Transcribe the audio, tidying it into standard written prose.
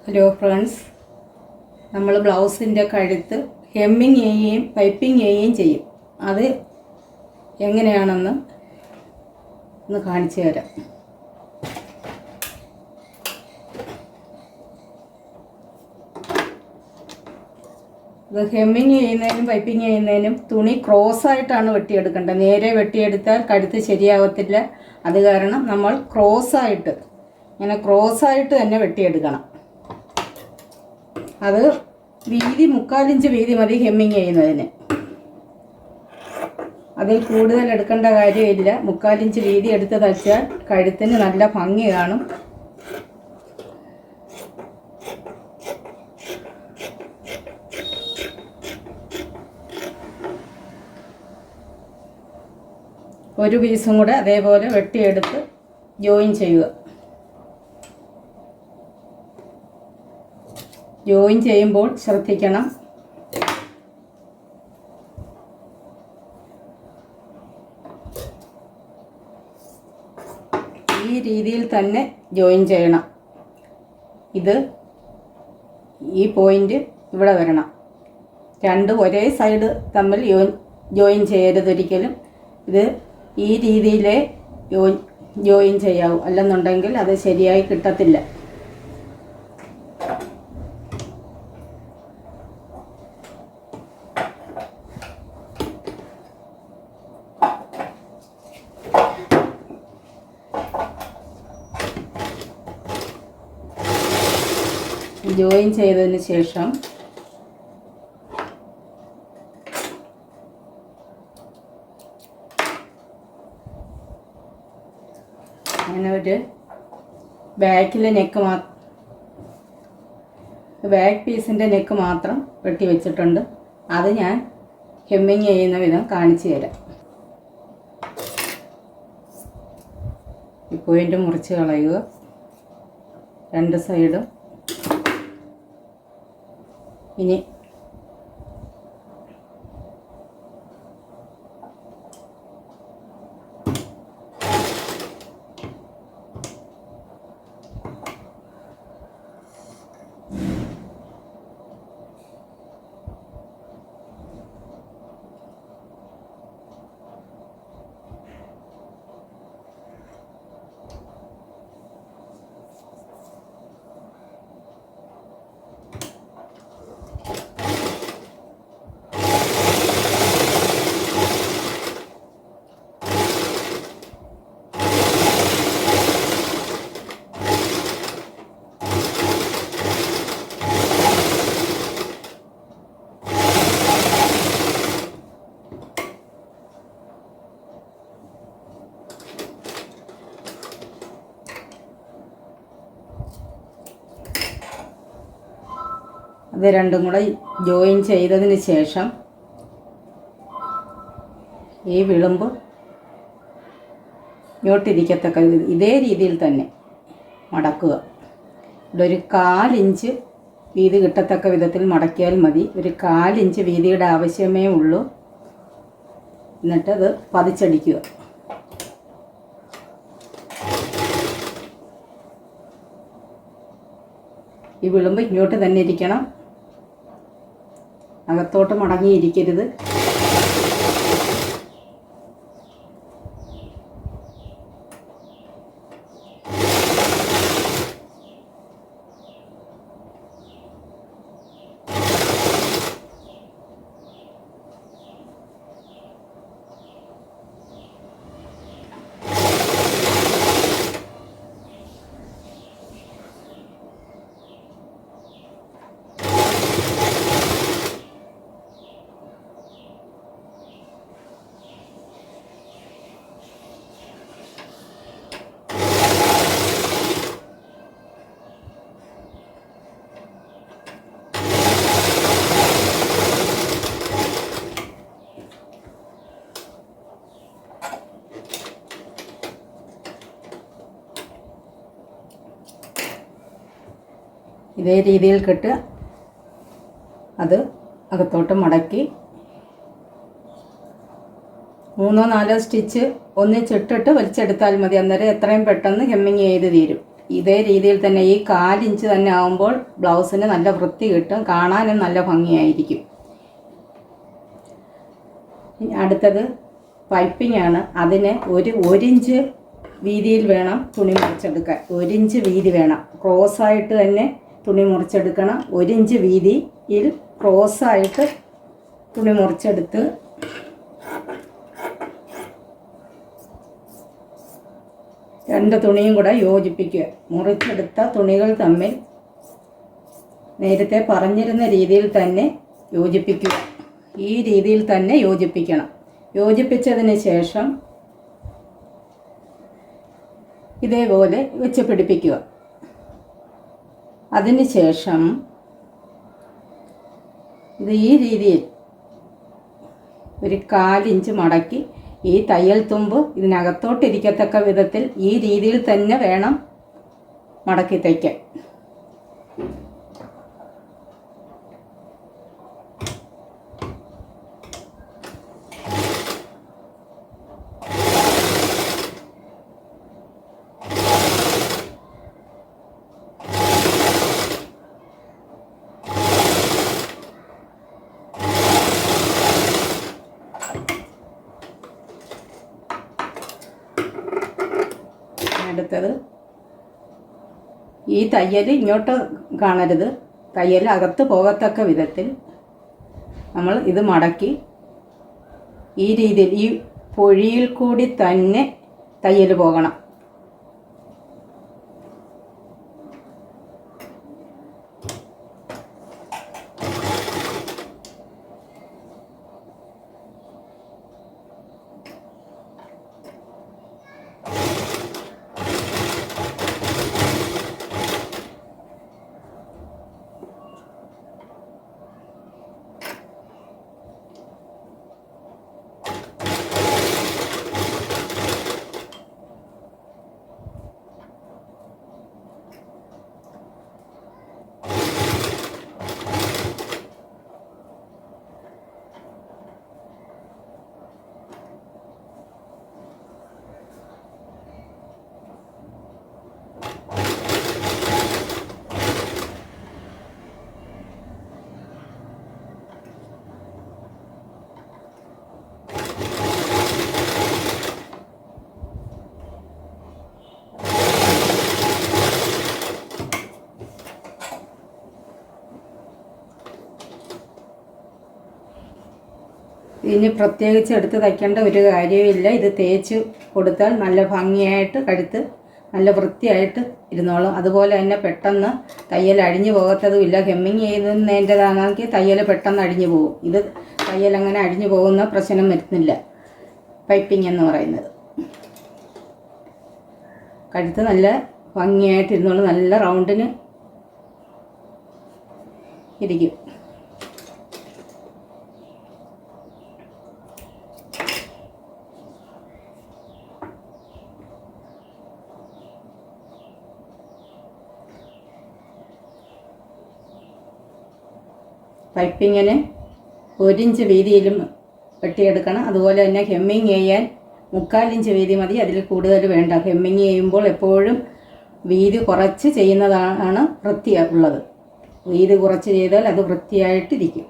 Hello friends, നമ്മൾ ബ്ലൗസിൻ്റെ കഴുത്ത് ഹെമ്മിങ് ചെയ്യുകയും പൈപ്പിംഗ് ചെയ്യുകയും ചെയ്യും. അത് എങ്ങനെയാണെന്ന് ഒന്ന് കാണിച്ചു തരാം. ഇത് ഹെമ്മിങ് ചെയ്യുന്നതിനും പൈപ്പിംഗ് ചെയ്യുന്നതിനും തുണി ക്രോസായിട്ടാണ് വെട്ടിയെടുക്കേണ്ടത്. നേരെ വെട്ടിയെടുത്താൽ കഴുത്ത് ശരിയാവത്തില്ല. അത് കാരണം നമ്മൾ ഇങ്ങനെ ക്രോസായിട്ട് തന്നെ വെട്ടിയെടുക്കണം. അത് വീതി 3/4 ഇഞ്ച് വീതി മതി ഹെമ്മിങ് ചെയ്യുന്നതിന്. അതിൽ കൂടുതൽ എടുക്കേണ്ട കാര്യമില്ല. 3/4 ഇഞ്ച് വീതി എടുത്ത് തയ്ച്ചാൽ കഴുത്തിന് നല്ല ഭംഗി കാണും. ഒരു പീസും കൂടെ അതേപോലെ വെട്ടിയെടുത്ത് ജോയിൻ ചെയ്യുക. ജോയിൻ ചെയ്യുമ്പോൾ ശ്രദ്ധിക്കണം, ഈ രീതിയിൽ തന്നെ ജോയിൻ ചെയ്യണം. ഈ പോയിന്റ് ഇവിടെ വരണം. രണ്ടും ഒരേ സൈഡ് തമ്മിൽ ജോയിൻ ചെയ്യരുത് ഒരിക്കലും. ഇത് ഈ രീതിയിലേ ജോയിൻ ചെയ്യാവൂ, അല്ലെന്നുണ്ടെങ്കിൽ അത് ശരിയായി കിട്ടത്തില്ല. ജോയിൻ ചെയ്തതിന് ശേഷം അങ്ങനെ ഒരു ബാക്കിലെ ബാക്ക് പീസിൻ്റെ നെക്ക് മാത്രം വെട്ടി വെച്ചിട്ടുണ്ട്. അത് ഞാൻ ഹെമ്മിങ് ചെയ്യുന്ന വിധം കാണിച്ചു തരാം. ഈ പോയിന്റ് മുറിച്ച് കളയുക. രണ്ട് സൈഡും ഇനി അത് രണ്ടും കൂടെ ജോയിൻ ചെയ്തതിന് ശേഷം ഈ വിളുമ്പ് ഇങ്ങോട്ടിരിക്കത്തക്ക ഇതേ രീതിയിൽ തന്നെ മടക്കുക. ഇവിടെ ഒരു 1/4 ഇഞ്ച് വീതി കിട്ടത്തക്ക വിധത്തിൽ മടക്കിയാൽ മതി. ഒരു 1/4 ഇഞ്ച് വീതിയുടെ ആവശ്യമേ ഉള്ളൂ. എന്നിട്ടത് പതിച്ചടിക്കുക. ഈ വിളുമ്പ് ഇങ്ങോട്ട് തന്നെ ഇരിക്കണം, അകത്തോട്ട് മടങ്ങിയിരിക്കരുത്. ഇതേ രീതിയിൽ കെട്ടുക. അത് അകത്തോട്ട് മടക്കി 3-4 സ്റ്റിച്ച് ഒന്നിച്ചിട്ടിട്ട് വലിച്ചെടുത്താൽ മതി. അന്നേരം എത്രയും പെട്ടെന്ന് ഹെമ്മിങ് ചെയ്ത് തീരും. ഇതേ രീതിയിൽ തന്നെ ഈ 1/4 ഇഞ്ച് തന്നെ ആകുമ്പോൾ ബ്ലൗസിന് നല്ല വൃത്തി കിട്ടും, കാണാനും നല്ല ഭംഗിയായിരിക്കും. അടുത്തത് പൈപ്പിംഗ് ആണ്. അതിന് ഒരു ഇഞ്ച് വീതിയിൽ വേണം തുണി മുറിച്ചെടുക്കാൻ. 1 ഇഞ്ച് വീതി വേണം. ക്രോസായിട്ട് തന്നെ തുണി മുറിച്ചെടുക്കണം. 1 ഇഞ്ച് വീതിയിൽ ക്രോസായിട്ട് തുണി മുറിച്ചെടുത്ത് രണ്ട് തുണിയും കൂടെ യോജിപ്പിക്കുക. മുറിച്ചെടുത്ത തുണികൾ തമ്മിൽ നേരത്തെ പറഞ്ഞിരുന്ന രീതിയിൽ തന്നെ യോജിപ്പിക്കുക. ഈ രീതിയിൽ തന്നെ യോജിപ്പിക്കണം. യോജിപ്പിച്ചതിന് ശേഷം ഇതേപോലെ വെച്ച് പിടിപ്പിക്കുക. അതിന് ശേഷം ഇത് ഈ രീതിയിൽ ഒരു 1/4 ഇഞ്ച് മടക്കി ഈ തയ്യൽ തുമ്പ് ഇതിനകത്തോട്ടിരിക്കത്തക്ക വിധത്തിൽ ഈ രീതിയിൽ തന്നെ വേണം മടക്കി തയ്ക്കാൻ. അടുത്തത് ഈ തയ്യൽ ഇങ്ങോട്ട് കാണരുത്, തയ്യൽ അകത്ത് പോകത്തക്ക വിധത്തിൽ നമ്മൾ ഇത് മടക്കി ഈ രീതിയിൽ ഈ പൊഴിയിൽ കൂടി തന്നെ തയ്യൽ പോകണം. ഇനി പ്രത്യേകിച്ച് എടുത്ത് തയ്ക്കേണ്ട ഒരു കാര്യമില്ല. ഇത് തേച്ച് കൊടുത്താൽ നല്ല ഭംഗിയായിട്ട് കഴുത്ത് നല്ല വൃത്തിയായിട്ട് ഇരുന്നോളും. അതുപോലെ തന്നെ പെട്ടെന്ന് തയ്യൽ അഴിഞ്ഞു പോകത്തതുമില്ല. ഹെമ്മിങ് ചെയ്യുന്നതിൻ്റെതാണെങ്കിൽ തയ്യൽ പെട്ടെന്ന് അഴിഞ്ഞു പോകും. ഇത് തയ്യൽ അങ്ങനെ അഴിഞ്ഞു പോകുന്ന പ്രശ്നം വരുന്നില്ല. പൈപ്പിംഗ് എന്ന് പറയുന്നത് കഴുത്ത് നല്ല ഭംഗിയായിട്ട് ഇരുന്നോളും, നല്ല റൗണ്ടിന് ഇരിക്കും. പൈപ്പിങ്ങിന് 1 ഇഞ്ച് വീതിയിലും വെട്ടിയെടുക്കണം. അതുപോലെ തന്നെ ഹെമ്മിങ് ചെയ്യാൻ 3/4 ഇഞ്ച് വീതി മതി, അതിൽ കൂടുതൽ വേണ്ട. ഹെമ്മിങ് ചെയ്യുമ്പോൾ എപ്പോഴും വീതി കുറച്ച് ചെയ്യുന്നതാണ് വൃത്തിയുള്ളത്. വീതി കുറച്ച് ചെയ്താൽ അത് വൃത്തിയായിട്ടിരിക്കും.